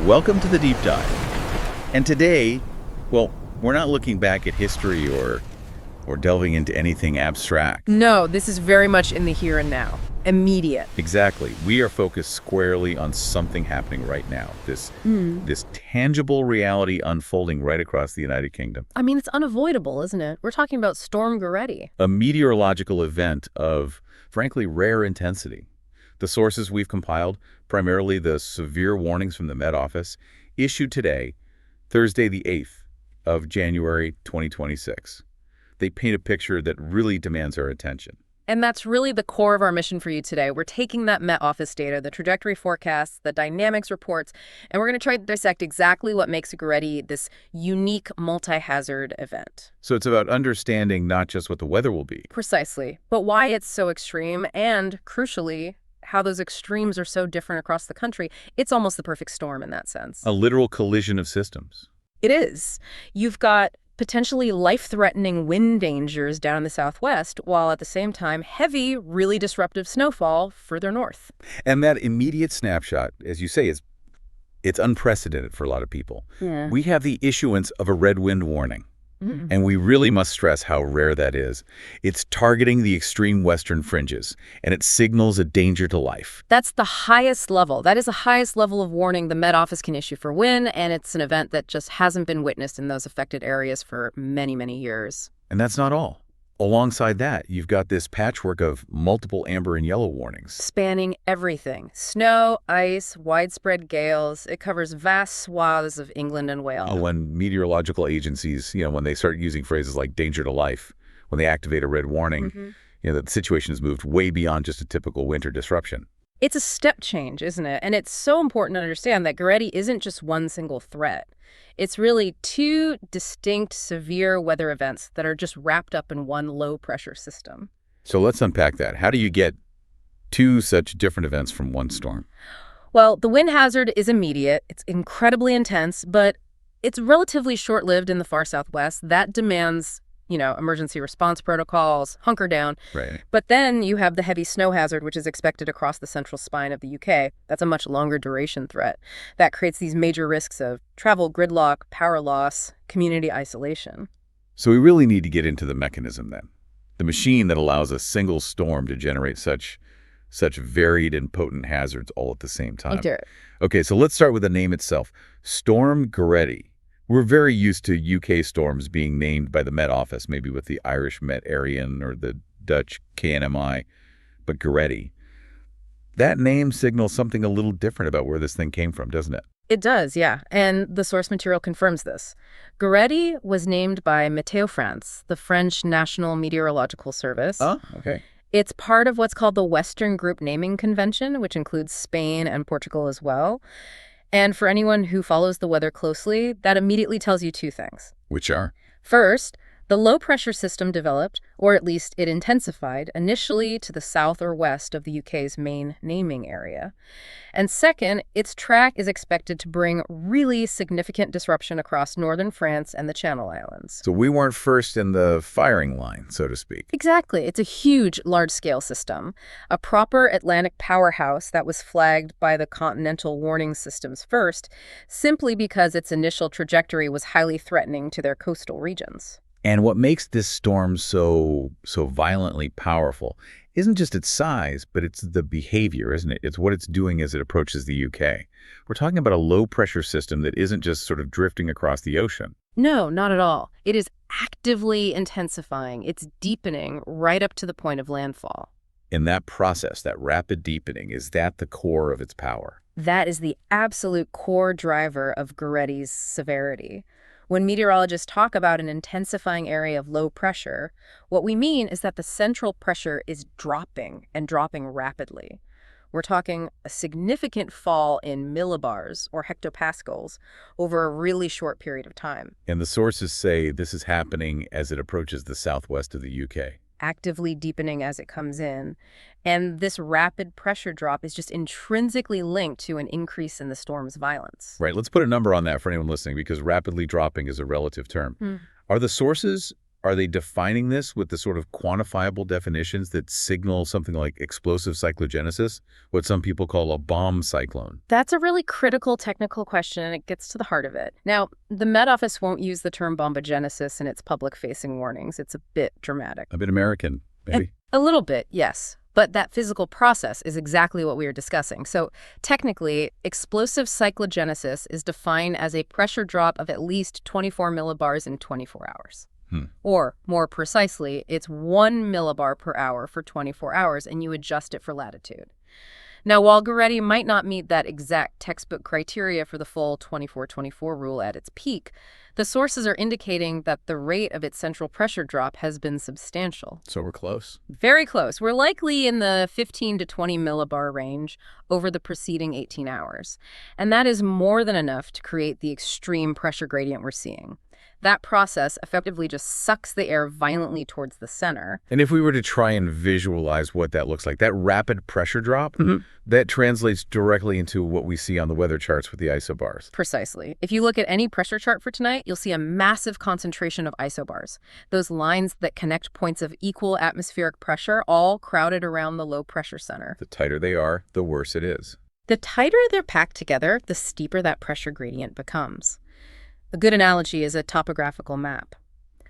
Welcome to the Deep Dive. And today, well, we're not looking back at history or delving into anything abstract. No, this is very much in the here and now. Immediate. Exactly. We are focused squarely on something happening right now. This tangible reality unfolding right across the United Kingdom. I mean, it's unavoidable, isn't it? We're talking about Storm Goretti. A meteorological event of, frankly, rare intensity. The sources we've compiled, primarily the severe warnings from the Met Office, issued today, Thursday the 8th of January 2026. They paint a picture that really demands our attention. And that's really the core of our mission for you today. We're taking that Met Office data, the trajectory forecasts, the dynamics reports, and we're going to try to dissect exactly what makes Goretti this unique multi-hazard event. So it's about understanding not just what the weather will be. Precisely, but why it's so extreme and, crucially, how those extremes are so different across the country. It's almost the perfect storm in that sense. A literal collision of systems. It is. You've got potentially life-threatening wind dangers down in the southwest, while at the same time, heavy, really disruptive snowfall further north. And that immediate snapshot, as you say, it's unprecedented for a lot of people. Yeah. We have the issuance of a red wind warning. And we really must stress how rare that is. It's targeting the extreme western fringes, and it signals a danger to life. That's the highest level. That is the highest level of warning the Met Office can issue for wind, and it's an event that just hasn't been witnessed in those affected areas for many, many years. And that's not all. Alongside that, you've got this patchwork of multiple amber and yellow warnings. Spanning everything. Snow, ice, widespread gales. It covers vast swaths of England and Wales. When meteorological agencies, when they start using phrases like danger to life, when they activate a red warning, the situation has moved way beyond just a typical winter disruption. It's a step change, isn't it? And it's so important to understand that Goretti isn't just one single threat. It's really two distinct severe weather events that are just wrapped up in one low-pressure system. So let's unpack that. How do you get two such different events from one storm? Well, the wind hazard is immediate. It's incredibly intense, but it's relatively short-lived in the far southwest. That demands emergency response protocols, hunker down. Right. But then you have the heavy snow hazard, which is expected across the central spine of the UK. That's a much longer duration threat. That creates these major risks of travel gridlock, power loss, community isolation. So we really need to get into the mechanism then. The machine that allows a single storm to generate such varied and potent hazards all at the same time. Okay, so let's start with the name itself. Storm Goretti. We're very used to UK storms being named by the Met Office, maybe with the Irish Met Arian or the Dutch KNMI, but Goretti. That name signals something a little different about where this thing came from, doesn't it? It does, yeah, and the source material confirms this. Goretti was named by Météo France, the French National Meteorological Service. Oh, okay. It's part of what's called the Western Group Naming Convention, which includes Spain and Portugal as well. And for anyone who follows the weather closely, that immediately tells you two things. Which are? First, the low-pressure system developed, or at least it intensified, initially to the south or west of the UK's main naming area. And second, its track is expected to bring really significant disruption across northern France and the Channel Islands. So we weren't first in the firing line, so to speak. Exactly. It's a huge, large-scale system, a proper Atlantic powerhouse that was flagged by the continental warning systems first, simply because its initial trajectory was highly threatening to their coastal regions. And what makes this storm so violently powerful isn't just its size, but it's the behavior, isn't it? It's what it's doing as it approaches the UK. We're talking about a low-pressure system that isn't just sort of drifting across the ocean. No, not at all. It is actively intensifying. It's deepening right up to the point of landfall. In that process, that rapid deepening, is that the core of its power? That is the absolute core driver of Goretti's severity. When meteorologists talk about an intensifying area of low pressure, what we mean is that the central pressure is dropping, and dropping rapidly. We're talking a significant fall in millibars, or hectopascals, over a really short period of time. And the sources say this is happening as it approaches the southwest of the UK. Actively deepening as it comes in. And this rapid pressure drop is just intrinsically linked to an increase in the storm's violence. Right. Let's put a number on that for anyone listening, because rapidly dropping is a relative term. Are the sources Are they defining this with the sort of quantifiable definitions that signal something like explosive cyclogenesis, what some people call a bomb cyclone? That's a really critical technical question, and it gets to the heart of it. Now, the Met Office won't use the term bombogenesis in its public-facing warnings. It's a bit dramatic. A bit American, maybe? A little bit, yes. But that physical process is exactly what we are discussing. So technically, explosive cyclogenesis is defined as a pressure drop of at least 24 millibars in 24 hours. Or, more precisely, it's 1 millibar per hour for 24 hours, and you adjust it for latitude. Now, while Goretti might not meet that exact textbook criteria for the full 24-24 rule at its peak, the sources are indicating that the rate of its central pressure drop has been substantial. So we're close. Very close. We're likely in the 15 to 20 millibar range over the preceding 18 hours. And that is more than enough to create the extreme pressure gradient we're seeing. That process effectively just sucks the air violently towards the center. And if we were to try and visualize what that looks like, that rapid pressure drop, that translates directly into what we see on the weather charts with the isobars. Precisely. If you look at any pressure chart for tonight, you'll see a massive concentration of isobars. Those lines that connect points of equal atmospheric pressure, all crowded around the low pressure center. The tighter they are, the worse it is. The tighter they're packed together, the steeper that pressure gradient becomes. A good analogy is a topographical map.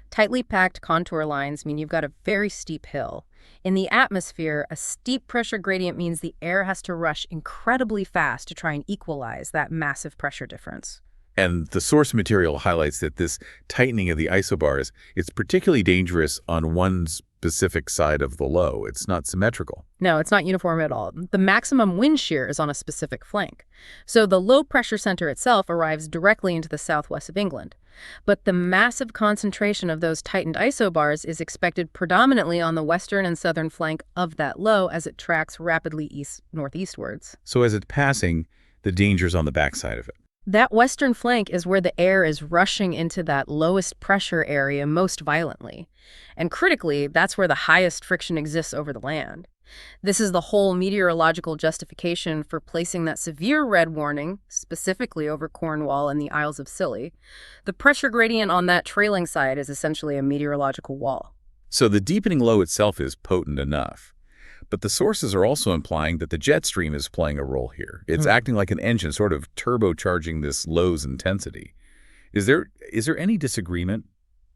Tightly packed contour lines mean you've got a very steep hill. In the atmosphere, a steep pressure gradient means the air has to rush incredibly fast to try and equalize that massive pressure difference. And the source material highlights that this tightening of the isobars is particularly dangerous on one specific side of the low. It's not symmetrical. No, it's not uniform at all. The maximum wind shear is on a specific flank. So the low pressure center itself arrives directly into the southwest of England. But the massive concentration of those tightened isobars is expected predominantly on the western and southern flank of that low as it tracks rapidly northeastwards. So as it's passing, the danger's on the backside of it. That western flank is where the air is rushing into that lowest pressure area most violently. And critically, that's where the highest friction exists over the land. This is the whole meteorological justification for placing that severe red warning, specifically over Cornwall and the Isles of Scilly. The pressure gradient on that trailing side is essentially a meteorological wall. So the deepening low itself is potent enough. But the sources are also implying that the jet stream is playing a role here. It's acting like an engine, sort of turbocharging this low's intensity. Is there any disagreement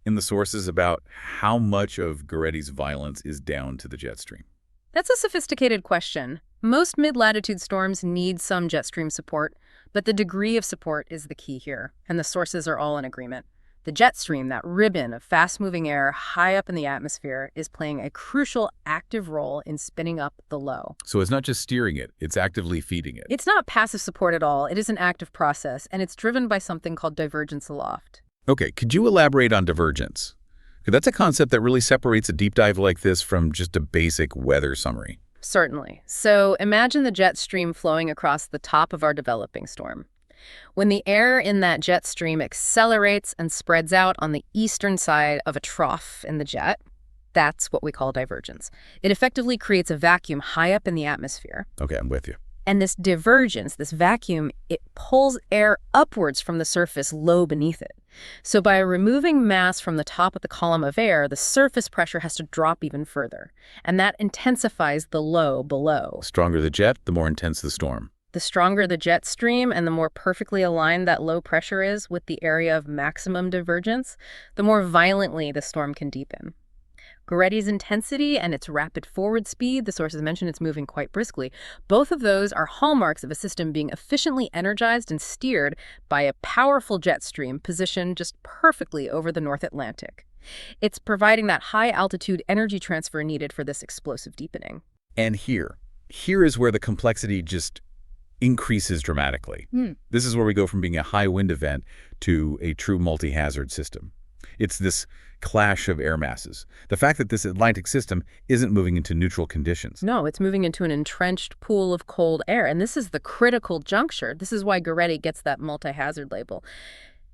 in the sources about how much of Goretti's violence is down to the jet stream? That's a sophisticated question. Most mid-latitude storms need some jet stream support, but the degree of support is the key here, and the sources are all in agreement. The jet stream, that ribbon of fast-moving air high up in the atmosphere, is playing a crucial active role in spinning up the low. So it's not just steering it, it's actively feeding it. It's not passive support at all. It is an active process, and it's driven by something called divergence aloft. Okay, could you elaborate on divergence? Because that's a concept that really separates a deep dive like this from just a basic weather summary. Certainly. So imagine the jet stream flowing across the top of our developing storm. When the air in that jet stream accelerates and spreads out on the eastern side of a trough in the jet, that's what we call divergence. It effectively creates a vacuum high up in the atmosphere. Okay, I'm with you. And this divergence, this vacuum, it pulls air upwards from the surface low beneath it. So by removing mass from the top of the column of air, the surface pressure has to drop even further. And that intensifies the low below. The stronger the jet, the more intense the storm. The stronger the jet stream and the more perfectly aligned that low pressure is with the area of maximum divergence, the more violently the storm can deepen. Goretti's intensity and its rapid forward speed, the sources mentioned it's moving quite briskly, both of those are hallmarks of a system being efficiently energized and steered by a powerful jet stream positioned just perfectly over the North Atlantic. It's providing that high-altitude energy transfer needed for this explosive deepening. And here is where the complexity just increases dramatically. This is where we go from being a high wind event to a true multi-hazard system. It's this clash of air masses. The fact that this Atlantic system isn't moving into neutral conditions. No, it's moving into an entrenched pool of cold air, and this is the critical juncture. This is why Goretti gets that multi-hazard label.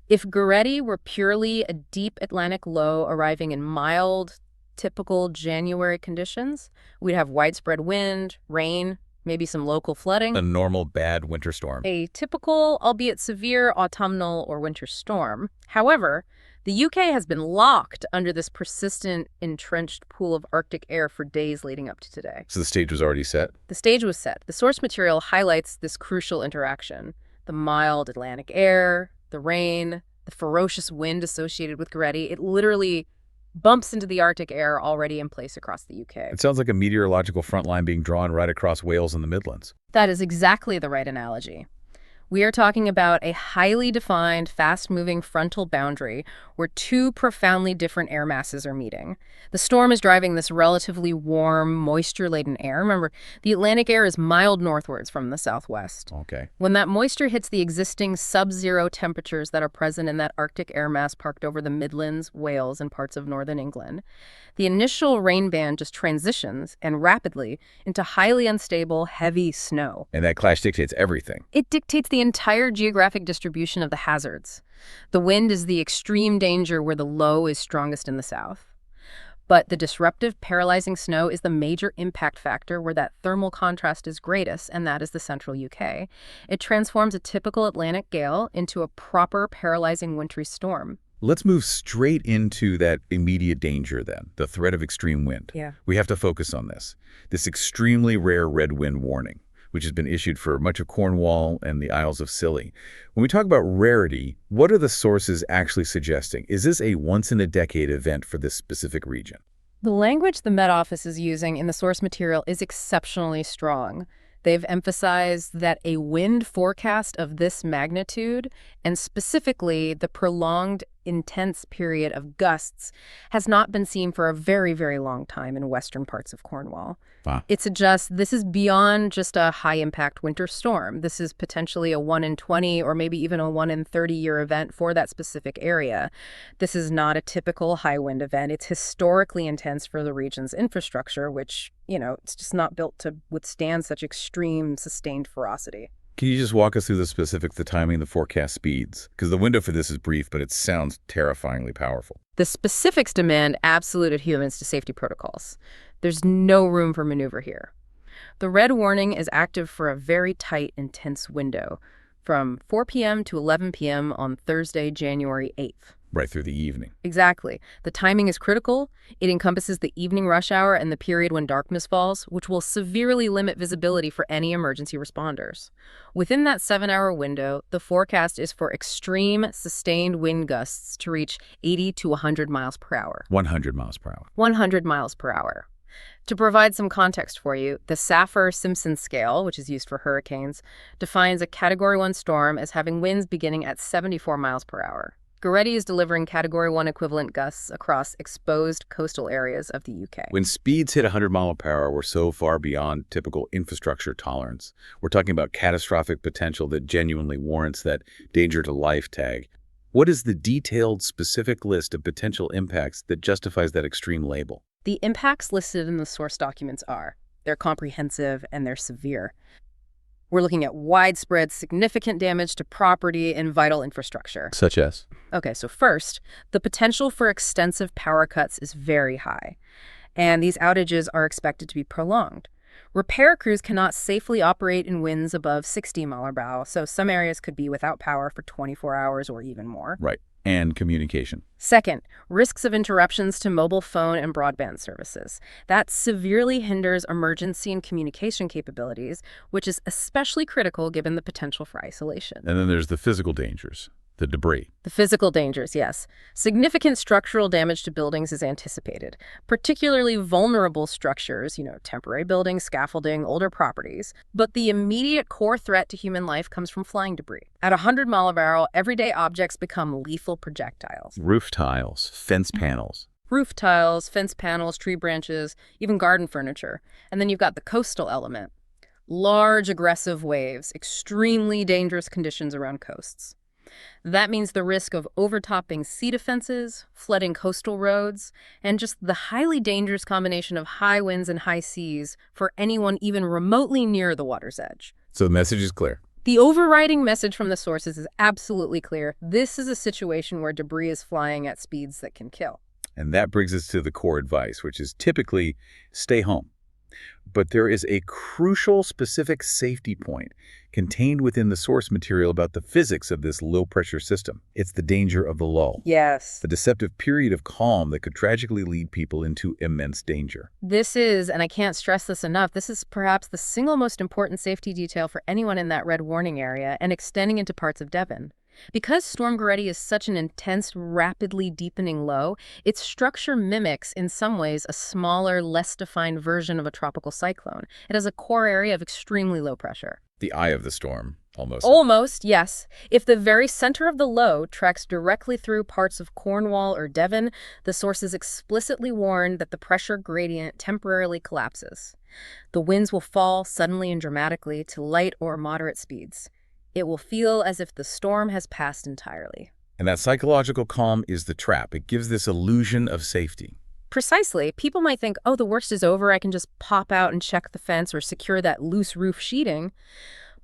If Goretti were purely a deep Atlantic low arriving in mild, typical January conditions, we'd have widespread wind, rain, maybe some local flooding. A normal bad winter storm. A typical, albeit severe, autumnal or winter storm. However, The UK has been locked under this persistent, entrenched pool of Arctic air for days leading up to today. So the stage was already set? The stage was set. The source material highlights this crucial interaction. The mild Atlantic air, the rain, the ferocious wind associated with Goretti. It literally bumps into the Arctic air already in place across the UK. It sounds like a meteorological front line being drawn right across Wales and the Midlands. That is exactly the right analogy. We are talking about a highly defined, fast-moving frontal boundary where two profoundly different air masses are meeting. The storm is driving this relatively warm, moisture-laden air. Remember, the Atlantic air is mild northwards from the southwest. Okay. When that moisture hits the existing sub-zero temperatures that are present in that Arctic air mass parked over the Midlands, Wales, and parts of northern England, the initial rain band just transitions, and rapidly, into highly unstable, heavy snow. And that clash dictates everything. It dictates the entire geographic distribution of the hazards. The wind is the extreme danger where the low is strongest in the south. But the disruptive, paralyzing snow is the major impact factor where that thermal contrast is greatest, and that is the central UK. It transforms a typical Atlantic gale into a proper, paralyzing wintry storm. Let's move straight into that immediate danger then, the threat of extreme wind. Yeah. We have to focus on this extremely rare red wind warning, which has been issued for much of Cornwall and the Isles of Scilly. When we talk about rarity, what are the sources actually suggesting? Is this a once-in-a-decade event for this specific region? The language the Met Office is using in the source material is exceptionally strong. They've emphasized that a wind forecast of this magnitude, and specifically the prolonged, intense period of gusts, has not been seen for a very, very long time in western parts of Cornwall. Wow. It suggests this is beyond just a high-impact winter storm. This is potentially a 1 in 20 or maybe even a 1 in 30-year event for that specific area. This is not a typical high-wind event. It's historically intense for the region's infrastructure, which, it's just not built to withstand such extreme, sustained ferocity. Can you just walk us through the specifics, the timing, the forecast speeds? Because the window for this is brief, but it sounds terrifyingly powerful. The specifics demand absolute adherence to safety protocols. There's no room for maneuver here. The red warning is active for a very tight, intense window, from 4 p.m. to 11 p.m. on Thursday, January 8th. Right through the evening. Exactly. The timing is critical. It encompasses the evening rush hour and the period when darkness falls, which will severely limit visibility for any emergency responders. Within that 7-hour window, the forecast is for extreme, sustained wind gusts to reach 80 to 100 miles per hour. 100 miles per hour. 100 miles per hour. To provide some context for you, the Saffir-Simpson scale, which is used for hurricanes, defines a Category 1 storm as having winds beginning at 74 miles per hour. Goretti is delivering Category 1 equivalent gusts across exposed coastal areas of the UK. When speeds hit 100 miles per hour, we're so far beyond typical infrastructure tolerance. We're talking about catastrophic potential that genuinely warrants that danger to life tag. What is the detailed, specific list of potential impacts that justifies that extreme label? The impacts listed in the source documents they're comprehensive and they're severe. We're looking at widespread, significant damage to property and vital infrastructure. Such as? Okay, so first, the potential for extensive power cuts is very high, and these outages are expected to be prolonged. Repair crews cannot safely operate in winds above 60 miles per hour, so some areas could be without power for 24 hours or even more. Right. And communication. Second, risks of interruptions to mobile phone and broadband services. That severely hinders emergency and communication capabilities, which is especially critical given the potential for isolation. And then there's the physical dangers, the debris. The physical dangers, yes. Significant structural damage to buildings is anticipated, particularly vulnerable structures, temporary buildings, scaffolding, older properties. But the immediate core threat to human life comes from flying debris. At 100 miles per hour, everyday objects become lethal projectiles. Roof tiles, fence panels. Roof tiles, fence panels, tree branches, even garden furniture. And then you've got the coastal element. Large, aggressive waves, extremely dangerous conditions around coasts. That means the risk of overtopping sea defenses, flooding coastal roads, and just the highly dangerous combination of high winds and high seas for anyone even remotely near the water's edge. So the message is clear. The overriding message from the sources is absolutely clear. This is a situation where debris is flying at speeds that can kill. And that brings us to the core advice, which is typically stay home. But there is a crucial specific safety point. contained within the source material about the physics of this low-pressure system. It's the danger of the lull. Yes. The deceptive period of calm that could tragically lead people into immense danger. This is, and I can't stress this enough, this is perhaps the single most important safety detail for anyone in that red warning area and extending into parts of Devon. Because Storm Goretti is such an intense, rapidly deepening low, its structure mimics, in some ways, a smaller, less defined version of a tropical cyclone. It has a core area of extremely low pressure. The eye of the storm, almost. Almost, yes. If the very center of the low tracks directly through parts of Cornwall or Devon, the sources explicitly warn that the pressure gradient temporarily collapses. The winds will fall suddenly and dramatically to light or moderate speeds. It will feel as if the storm has passed entirely. And that psychological calm is the trap. It gives this illusion of safety. Precisely. People might think, oh, the worst is over. I can just pop out and check the fence or secure that loose roof sheeting.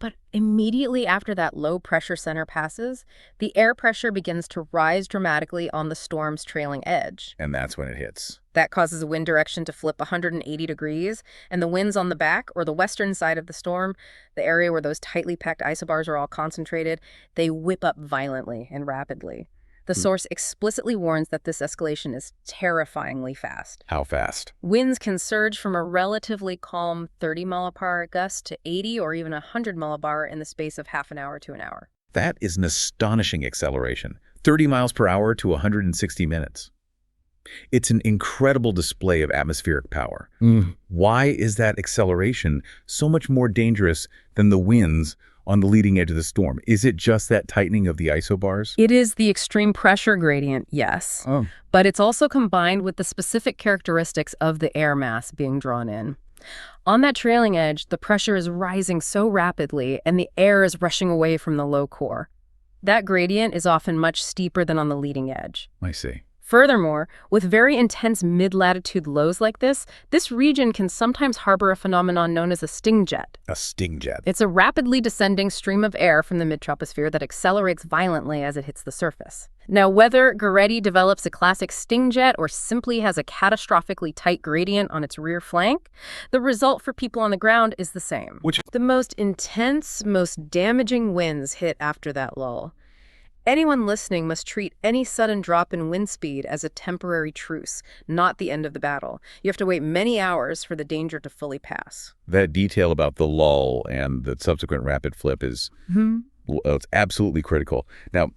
But immediately after that low pressure center passes, the air pressure begins to rise dramatically on the storm's trailing edge. And that's when it hits. That causes a wind direction to flip 180 degrees, and the winds on the back, or the western side of the storm, the area where those tightly packed isobars are all concentrated, they whip up violently and rapidly. The source explicitly warns that this escalation is terrifyingly fast. How fast? Winds can surge from a relatively calm 30-mile-per-hour gust to 80 or even 100 mile-per-hour in the space of half an hour to an hour. That is an astonishing acceleration. 30 miles per hour to 160 minutes. It's an incredible display of atmospheric power. Why is that acceleration so much more dangerous than the winds on the leading edge of the storm? Is it just that tightening of the isobars? It is the extreme pressure gradient, yes. But it's also combined with the specific characteristics of the air mass being drawn in. On that trailing edge, the pressure is rising so rapidly and the air is rushing away from the low core. That gradient is often much steeper than on the leading edge. I see. Furthermore, with very intense mid-latitude lows like this region can sometimes harbor a phenomenon known as a sting jet. A sting jet. It's a rapidly descending stream of air from the mid-troposphere that accelerates violently as it hits the surface. Now, whether Goretti develops a classic sting jet or simply has a catastrophically tight gradient on its rear flank, the result for people on the ground is the same. The most intense, most damaging winds hit after that lull. Anyone listening must treat any sudden drop in wind speed as a temporary truce, not the end of the battle. You have to wait many hours for the danger to fully pass. That detail about the lull and the subsequent rapid flip is it's absolutely critical. Now,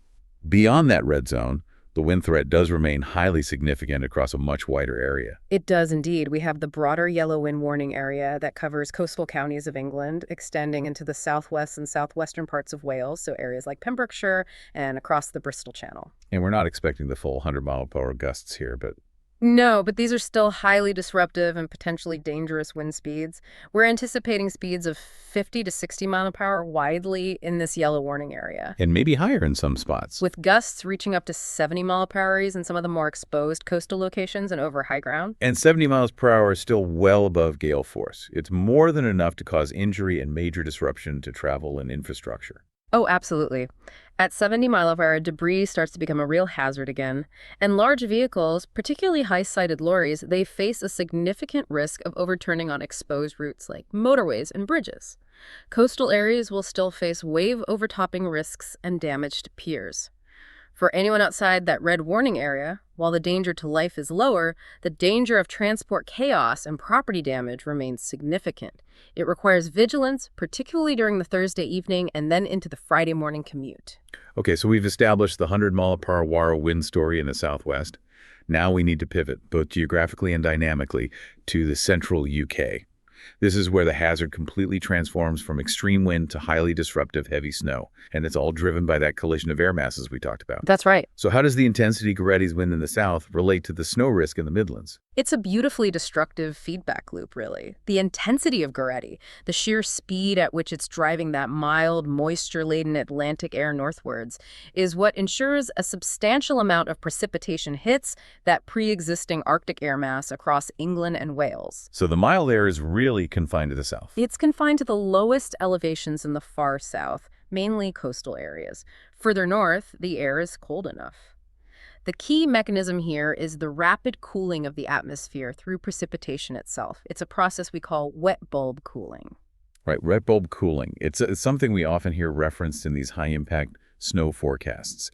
beyond that red zone, the wind threat does remain highly significant across a much wider area. It does indeed. We have the broader yellow wind warning area that covers coastal counties of England, extending into the southwest and southwestern parts of Wales, so areas like Pembrokeshire and across the Bristol Channel. And we're not expecting the full 100-mile-per-hour gusts here, but... No, but these are still highly disruptive and potentially dangerous wind speeds. We're anticipating speeds of 50 to 60 mile per hour widely in this yellow warning area. And maybe higher in some spots. With gusts reaching up to 70 mile per hour in some of the more exposed coastal locations and over high ground. And 70 miles per hour is still well above gale force. It's more than enough to cause injury and major disruption to travel and infrastructure. Oh, absolutely. At 70 mile per hour, debris starts to become a real hazard again. And large vehicles, particularly high-sided lorries, they face a significant risk of overturning on exposed routes like motorways and bridges. Coastal areas will still face wave overtopping risks and damage to piers. For anyone outside that red warning area, while the danger to life is lower, the danger of transport chaos and property damage remains significant. It requires vigilance, particularly during the Thursday evening and then into the Friday morning commute. Okay, so we've established the 100-mile-per-hour wind story in the southwest. Now we need to pivot, both geographically and dynamically, to the central UK. This is where the hazard completely transforms from extreme wind to highly disruptive heavy snow. And it's all driven by that collision of air masses we talked about. That's right. So how does the intensity Goretti's wind in the south relate to the snow risk in the Midlands? It's a beautifully destructive feedback loop, really. The intensity of Goretti, the sheer speed at which it's driving that mild, moisture-laden Atlantic air northwards, is what ensures a substantial amount of precipitation hits that pre-existing Arctic air mass across England and Wales. So the mild air is really confined to the south. It's confined to the lowest elevations in the far south, mainly coastal areas. Further north, the air is cold enough. The key mechanism here is the rapid cooling of the atmosphere through precipitation itself. It's a process we call wet bulb cooling. Right, red bulb cooling. It's something we often hear referenced in these high-impact snow forecasts.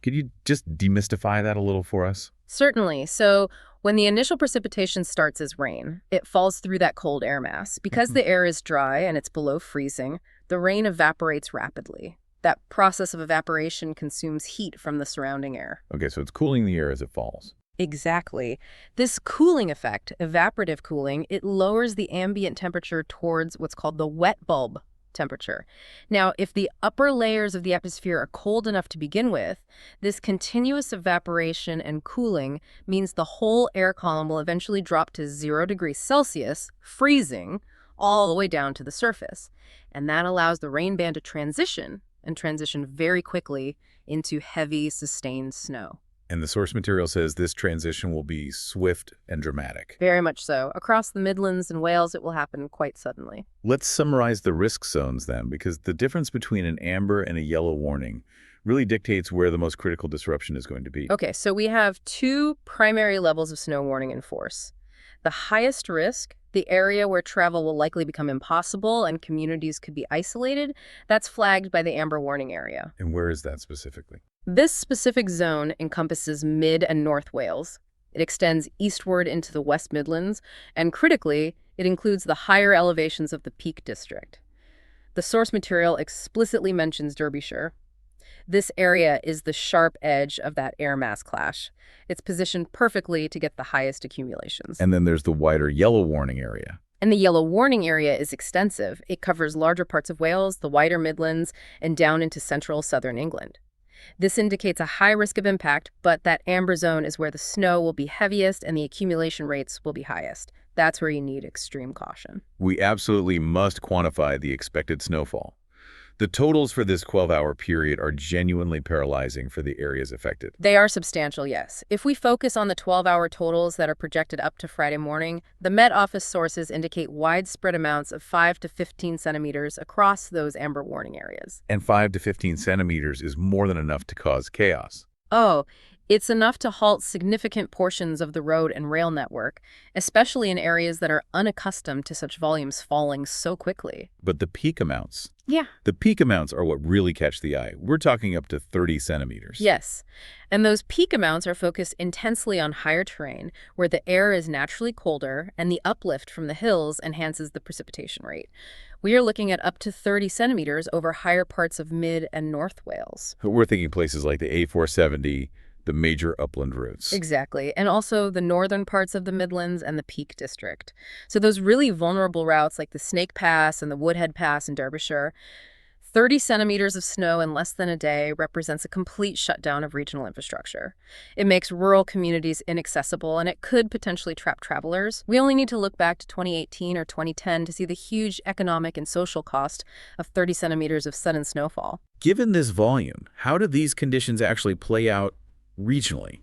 Could you just demystify that a little for us? Certainly. So when the initial precipitation starts as rain, it falls through that cold air mass. Because the air is dry and it's below freezing, the rain evaporates rapidly. That process of evaporation consumes heat from the surrounding air. Okay, so it's cooling the air as it falls. Exactly. This cooling effect, evaporative cooling, it lowers the ambient temperature towards what's called the wet bulb temperature. Now, if the upper layers of the atmosphere are cold enough to begin with, this continuous evaporation and cooling means the whole air column will eventually drop to 0 degrees Celsius, freezing, all the way down to the surface. And that allows the rain band to transition very quickly into heavy, sustained snow. And the source material says this transition will be swift and dramatic. Very much so. Across the Midlands and Wales, it will happen quite suddenly. Let's summarize the risk zones then, because the difference between an amber and a yellow warning really dictates where the most critical disruption is going to be. Okay, so we have 2 primary levels of snow warning in force. The highest risk, the area where travel will likely become impossible and communities could be isolated, that's flagged by the amber warning area. And where is that specifically? This specific zone encompasses Mid and North Wales. It extends eastward into the West Midlands, and critically, it includes the higher elevations of the Peak District. The source material explicitly mentions Derbyshire. This area is the sharp edge of that air mass clash. It's positioned perfectly to get the highest accumulations. And then there's the wider yellow warning area. And the yellow warning area is extensive. It covers larger parts of Wales, the wider Midlands, and down into central southern England. This indicates a high risk of impact, but that amber zone is where the snow will be heaviest and the accumulation rates will be highest. That's where you need extreme caution. We absolutely must quantify the expected snowfall. The totals for this 12-hour period are genuinely paralyzing for the areas affected. They are substantial, yes. If we focus on the 12-hour totals that are projected up to Friday morning, the Met Office sources indicate widespread amounts of 5 to 15 centimeters across those amber warning areas. And 5 to 15 centimeters is more than enough to cause chaos. Oh, it's enough to halt significant portions of the road and rail network, especially in areas that are unaccustomed to such volumes falling so quickly. But the peak amounts? Yeah. The peak amounts are what really catch the eye. We're talking up to 30 centimeters. Yes. And those peak amounts are focused intensely on higher terrain, where the air is naturally colder and the uplift from the hills enhances the precipitation rate. We are looking at up to 30 centimeters over higher parts of Mid and North Wales. We're thinking places like the A470, the major upland routes. Exactly. And also the northern parts of the Midlands and the Peak District. So those really vulnerable routes like the Snake Pass and the Woodhead Pass in Derbyshire, 30 centimeters of snow in less than a day represents a complete shutdown of regional infrastructure. It makes rural communities inaccessible, and it could potentially trap travelers. We only need to look back to 2018 or 2010 to see the huge economic and social cost of 30 centimeters of sudden snowfall. Given this volume, how do these conditions actually play out regionally?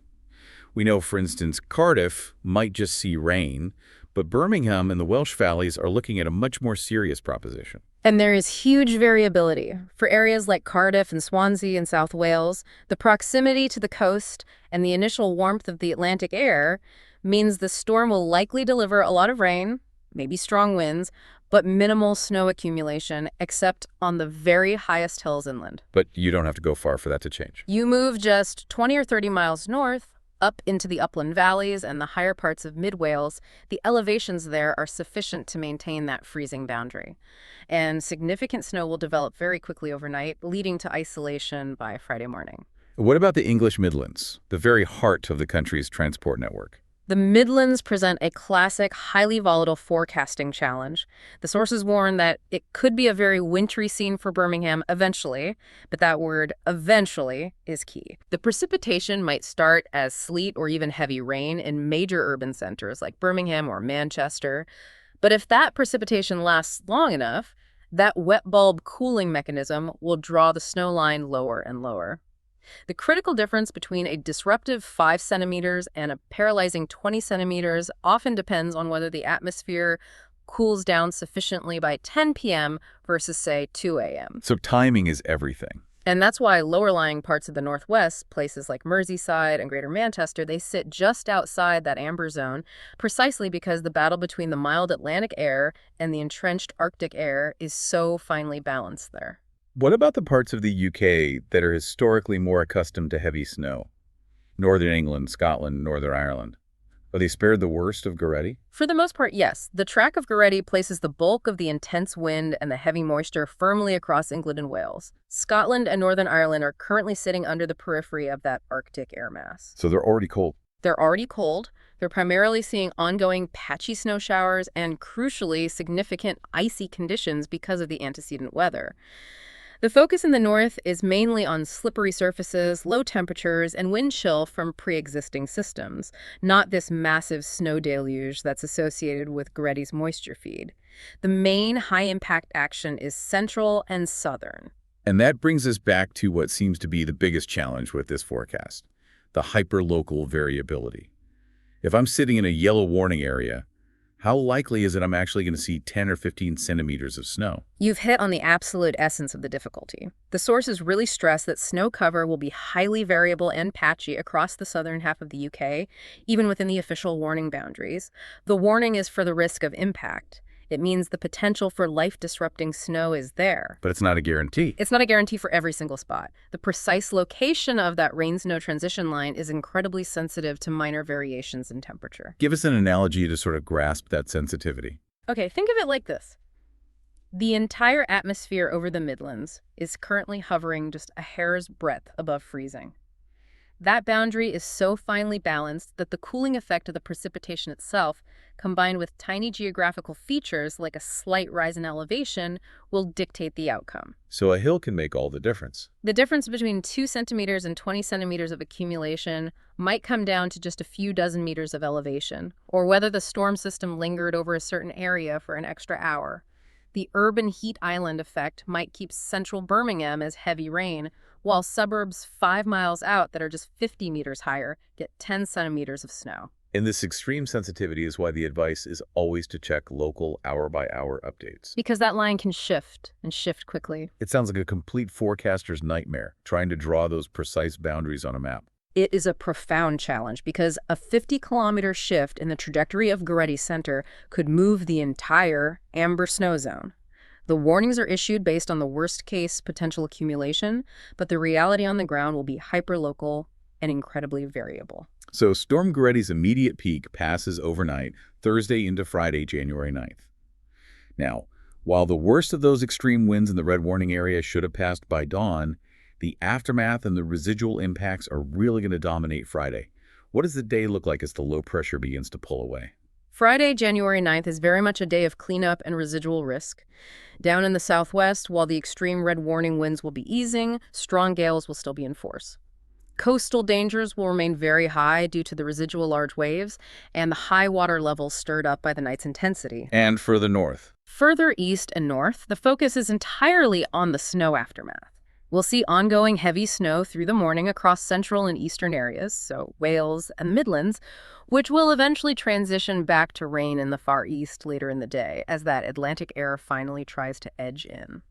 We know, for instance, Cardiff might just see rain, but Birmingham and the Welsh valleys are looking at a much more serious proposition. And there is huge variability. For areas like Cardiff and Swansea in South Wales, the proximity to the coast and the initial warmth of the Atlantic air means the storm will likely deliver a lot of rain, maybe strong winds, but minimal snow accumulation, except on the very highest hills inland. But you don't have to go far for that to change. You move just 20 or 30 miles north, up into the upland valleys and the higher parts of mid-Wales, the elevations there are sufficient to maintain that freezing boundary. And significant snow will develop very quickly overnight, leading to isolation by Friday morning. What about the English Midlands, the very heart of the country's transport network? The Midlands present a classic, highly volatile forecasting challenge. The sources warn that it could be a very wintry scene for Birmingham eventually, but that word eventually is key. The precipitation might start as sleet or even heavy rain in major urban centers like Birmingham or Manchester. But if that precipitation lasts long enough, that wet bulb cooling mechanism will draw the snow line lower and lower. The critical difference between a disruptive 5 centimeters and a paralyzing 20 centimeters often depends on whether the atmosphere cools down sufficiently by 10 p.m. versus, say, 2 a.m. So timing is everything. And that's why lower-lying parts of the Northwest, places like Merseyside and Greater Manchester, they sit just outside that amber zone, precisely because the battle between the mild Atlantic air and the entrenched Arctic air is so finely balanced there. What about the parts of the UK that are historically more accustomed to heavy snow? Northern England, Scotland, Northern Ireland. Are they spared the worst of Goretti? For the most part, yes. The track of Goretti places the bulk of the intense wind and the heavy moisture firmly across England and Wales. Scotland and Northern Ireland are currently sitting under the periphery of that Arctic air mass. So they're already cold. They're already cold. They're primarily seeing ongoing patchy snow showers and, crucially, significant icy conditions because of the antecedent weather. The focus in the north is mainly on slippery surfaces, low temperatures, and wind chill from pre-existing systems, not this massive snow deluge that's associated with Goretti's moisture feed. The main high-impact action is central and southern. And that brings us back to what seems to be the biggest challenge with this forecast, the hyperlocal variability. If I'm sitting in a yellow warning area, how likely is it I'm actually going to see 10 or 15 centimeters of snow? You've hit on the absolute essence of the difficulty. The sources really stress that snow cover will be highly variable and patchy across the southern half of the UK, even within the official warning boundaries. The warning is for the risk of impact. It means the potential for life-disrupting snow is there. But it's not a guarantee. It's not a guarantee for every single spot. The precise location of that rain-snow transition line is incredibly sensitive to minor variations in temperature. Give us an analogy to sort of grasp that sensitivity. Okay, think of it like this. The entire atmosphere over the Midlands is currently hovering just a hair's breadth above freezing. That boundary is so finely balanced that the cooling effect of the precipitation itself, combined with tiny geographical features like a slight rise in elevation, will dictate the outcome. So a hill can make all the difference. The difference between 2 centimeters and 20 centimeters of accumulation might come down to just a few dozen meters of elevation, or whether the storm system lingered over a certain area for an extra hour. The urban heat island effect might keep central Birmingham as heavy rain, while suburbs 5 miles out that are just 50 meters higher get 10 centimeters of snow. And this extreme sensitivity is why the advice is always to check local hour-by-hour updates. Because that line can shift, and shift quickly. It sounds like a complete forecaster's nightmare, trying to draw those precise boundaries on a map. It is a profound challenge because a 50-kilometer shift in the trajectory of Goretti Center could move the entire amber snow zone. The warnings are issued based on the worst-case potential accumulation, but the reality on the ground will be hyperlocal and incredibly variable. So Storm Goretti's immediate peak passes overnight, Thursday into Friday, January 9th. Now, while the worst of those extreme winds in the red warning area should have passed by dawn, the aftermath and the residual impacts are really going to dominate Friday. What does the day look like as the low pressure begins to pull away? Friday, January 9th is very much a day of cleanup and residual risk. Down in the southwest, while the extreme red warning winds will be easing, strong gales will still be in force. Coastal dangers will remain very high due to the residual large waves and the high water levels stirred up by the night's intensity. And further north. Further east and north, the focus is entirely on the snow aftermath. We'll see ongoing heavy snow through the morning across central and eastern areas, so Wales and the Midlands, which will eventually transition back to rain in the far east later in the day as that Atlantic air finally tries to edge in.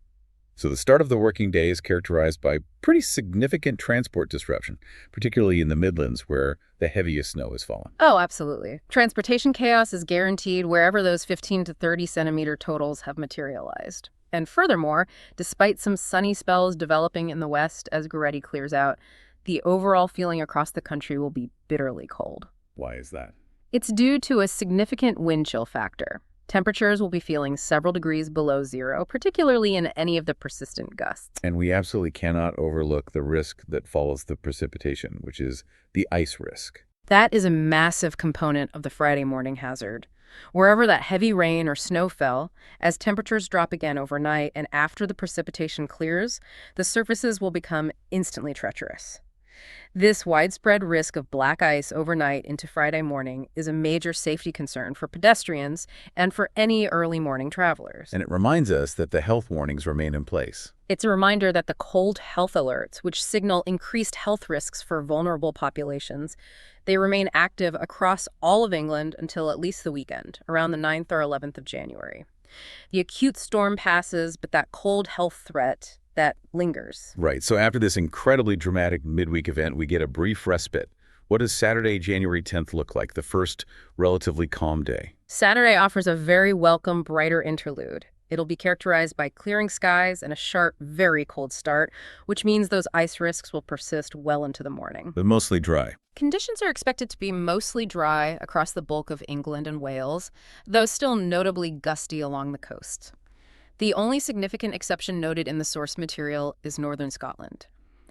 So the start of the working day is characterized by pretty significant transport disruption, particularly in the Midlands where the heaviest snow has fallen. Oh, absolutely. Transportation chaos is guaranteed wherever those 15 to 30 centimeter totals have materialized. And furthermore, despite some sunny spells developing in the west as Goretti clears out, the overall feeling across the country will be bitterly cold. Why is that? It's due to a significant wind chill factor. Temperatures will be feeling several degrees below zero, particularly in any of the persistent gusts. And we absolutely cannot overlook the risk that follows the precipitation, which is the ice risk. That is a massive component of the Friday morning hazard. Wherever that heavy rain or snow fell, as temperatures drop again overnight and after the precipitation clears, the surfaces will become instantly treacherous. This widespread risk of black ice overnight into Friday morning is a major safety concern for pedestrians and for any early morning travelers. And it reminds us that the health warnings remain in place. It's a reminder that the cold health alerts, which signal increased health risks for vulnerable populations, they remain active across all of England until at least the weekend, around the 9th or 11th of January. The acute storm passes, but that cold health threat, that lingers. Right. So after this incredibly dramatic midweek event, we get a brief respite. What does Saturday, January 10th look like, the first relatively calm day? Saturday offers a very welcome, brighter interlude. It'll be characterized by clearing skies and a sharp, very cold start, which means those ice risks will persist well into the morning. But mostly dry. Conditions are expected to be mostly dry across the bulk of England and Wales, though still notably gusty along the coast. The only significant exception noted in the source material is northern Scotland.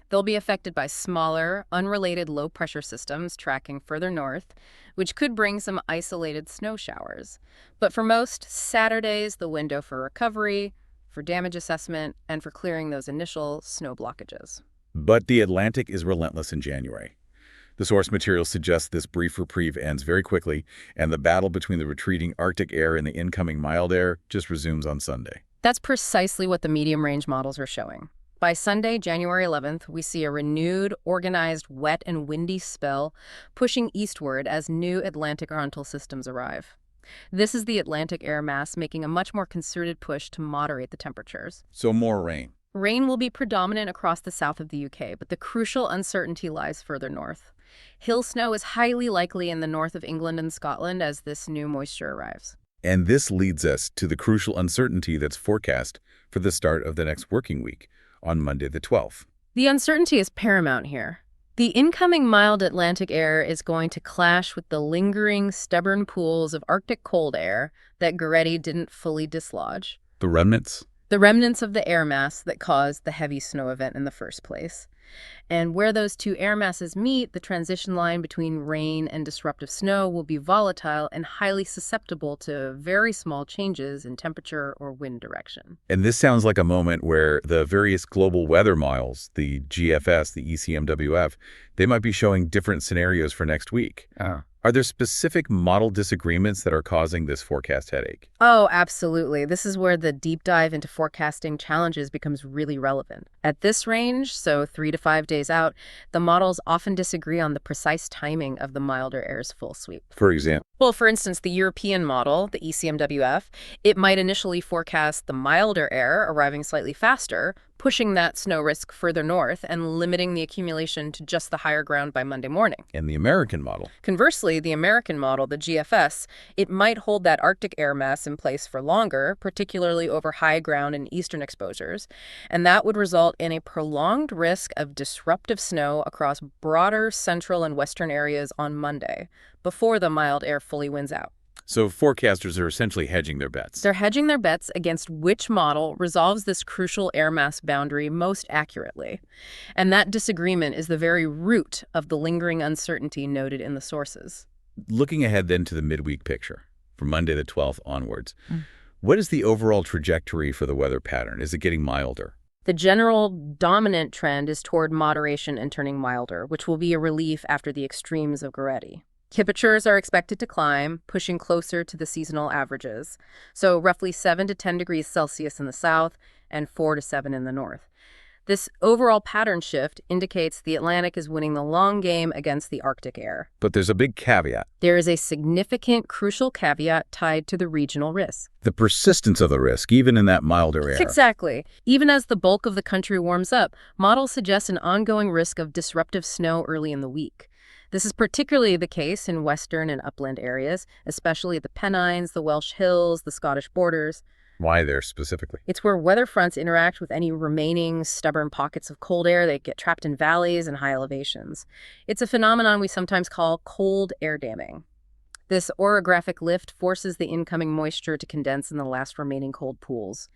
They'll be affected by smaller, unrelated low-pressure systems tracking further north, which could bring some isolated snow showers. But for most, Saturday's the window for recovery, for damage assessment, and for clearing those initial snow blockages. But the Atlantic is relentless in January. The source material suggests this brief reprieve ends very quickly, and the battle between the retreating Arctic air and the incoming mild air just resumes on Sunday. That's precisely what the medium-range models are showing. By Sunday, January 11th, we see a renewed, organized, wet and windy spell pushing eastward as new Atlantic frontal systems arrive. This is the Atlantic air mass making a much more concerted push to moderate the temperatures. So more rain. Rain will be predominant across the south of the UK, but the crucial uncertainty lies further north. Hill snow is highly likely in the north of England and Scotland as this new moisture arrives. And this leads us to the crucial uncertainty that's forecast for the start of the next working week, on Monday the 12th. The uncertainty is paramount here. The incoming mild Atlantic air is going to clash with the lingering, stubborn pools of Arctic cold air that Goretti didn't fully dislodge. The remnants? The remnants of the air mass that caused the heavy snow event in the first place. And where those two air masses meet, the transition line between rain and disruptive snow will be volatile and highly susceptible to very small changes in temperature or wind direction. And this sounds like a moment where the various global weather models, the GFS, the ECMWF, they might be showing different scenarios for next week. Are there specific model disagreements that are causing this forecast headache? Oh, absolutely. This is where the deep dive into forecasting challenges becomes really relevant. At this range, so 3 to 5 days out, the models often disagree on the precise timing of the milder air's full sweep. For example? Well, for instance, the European model, the ECMWF, it might initially forecast the milder air arriving slightly faster, pushing that snow risk further north and limiting the accumulation to just the higher ground by Monday morning. And the American model? Conversely, the American model, the GFS, it might hold that Arctic air mass in place for longer, particularly over high ground and eastern exposures, and that would result in a prolonged risk of disruptive snow across broader central and western areas on Monday, before the mild air fully wins out. So forecasters are essentially hedging their bets. They're hedging their bets against which model resolves this crucial air mass boundary most accurately. And that disagreement is the very root of the lingering uncertainty noted in the sources. Looking ahead then to the midweek picture, from Monday the 12th onwards, what is the overall trajectory for the weather pattern? Is it getting milder? The general dominant trend is toward moderation and turning milder, which will be a relief after the extremes of Goretti. Temperatures are expected to climb, pushing closer to the seasonal averages, so roughly 7 to 10 degrees Celsius in the south and 4 to 7 in the north. This overall pattern shift indicates the Atlantic is winning the long game against the Arctic air. But there's a big caveat. There is a significant, crucial caveat tied to the regional risk. The persistence of the risk, even in that milder air. Exactly. Even as the bulk of the country warms up, models suggest an ongoing risk of disruptive snow early in the week. This is particularly the case in western and upland areas, especially the Pennines, the Welsh Hills, the Scottish borders. Why there specifically? It's where weather fronts interact with any remaining stubborn pockets of cold air that get trapped in valleys and high elevations. It's a phenomenon we sometimes call cold air damming. This orographic lift forces the incoming moisture to condense in the last remaining cold pools.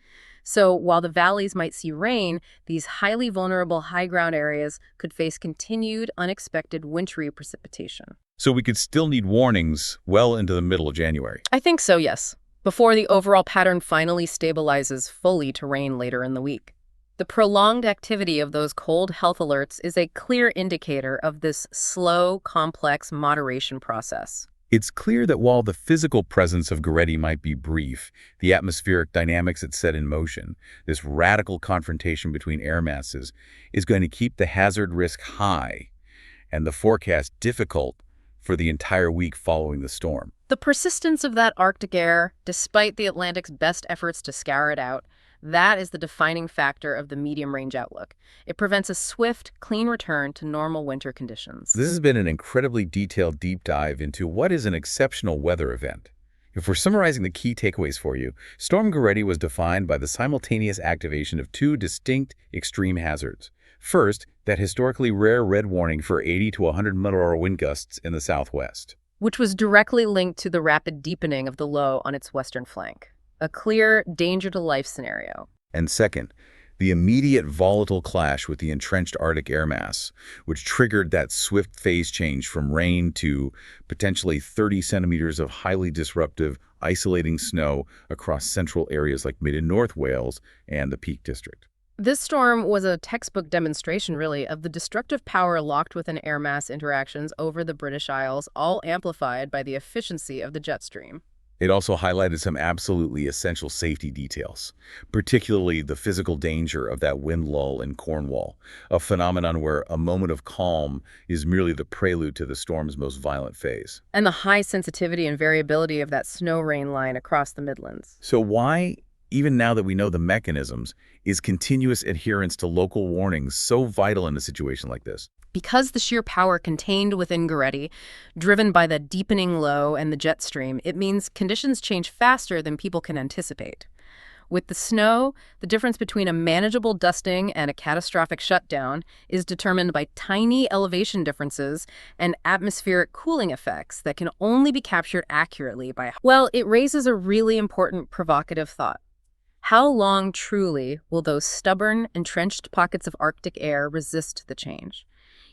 So while the valleys might see rain, these highly vulnerable high-ground areas could face continued, unexpected wintry precipitation. So we could still need warnings well into the middle of January. I think so, yes, before the overall pattern finally stabilizes fully to rain later in the week. The prolonged activity of those cold health alerts is a clear indicator of this slow, complex moderation process. It's clear that while the physical presence of Goretti might be brief, the atmospheric dynamics it set in motion, this radical confrontation between air masses, is going to keep the hazard risk high and the forecast difficult for the entire week following the storm. The persistence of that Arctic air, despite the Atlantic's best efforts to scour it out, That is the defining factor of the medium-range outlook. It prevents a swift, clean return to normal winter conditions. This has been an incredibly detailed deep dive into what is an exceptional weather event. If we're summarizing the key takeaways for you, Storm Goretti was defined by the simultaneous activation of two distinct extreme hazards. First, that historically rare red warning for 80 to 100-mile-per-hour wind gusts in the southwest, which was directly linked to the rapid deepening of the low on its western flank. A clear danger-to-life scenario. And second, the immediate volatile clash with the entrenched Arctic air mass, which triggered that swift phase change from rain to potentially 30 centimeters of highly disruptive, isolating snow across central areas like Mid and North Wales and the Peak District. This storm was a textbook demonstration, really, of the destructive power locked within air mass interactions over the British Isles, all amplified by the efficiency of the jet stream. It also highlighted some absolutely essential safety details, particularly the physical danger of that wind lull in Cornwall, a phenomenon where a moment of calm is merely the prelude to the storm's most violent phase. And the high sensitivity and variability of that snow-rain line across the Midlands. So why, even now that we know the mechanisms, is continuous adherence to local warnings so vital in a situation like this? Because the sheer power contained within Goretti, driven by the deepening low and the jet stream, it means conditions change faster than people can anticipate. With the snow, the difference between a manageable dusting and a catastrophic shutdown is determined by tiny elevation differences and atmospheric cooling effects that can only be captured accurately by... Well, it raises a really important provocative thought. How long, truly, will those stubborn, entrenched pockets of Arctic air resist the change?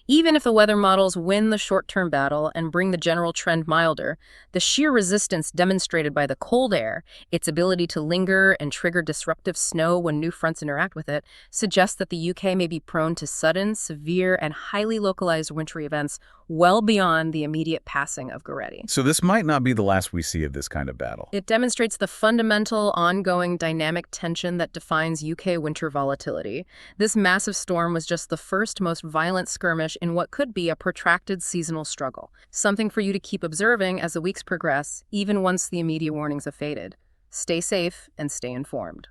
Even if the weather models win the short-term battle and bring the general trend milder, the sheer resistance demonstrated by the cold air, its ability to linger and trigger disruptive snow when new fronts interact with it, suggests that the UK may be prone to sudden, severe, and highly localized wintry events well beyond the immediate passing of Goretti. So this might not be the last we see of this kind of battle. It demonstrates the fundamental, ongoing dynamic tension that defines UK winter volatility. This massive storm was just the first, most violent skirmish in what could be a protracted seasonal struggle. Something for you to keep observing as the weeks progress, even once the immediate warnings have faded. Stay safe and stay informed.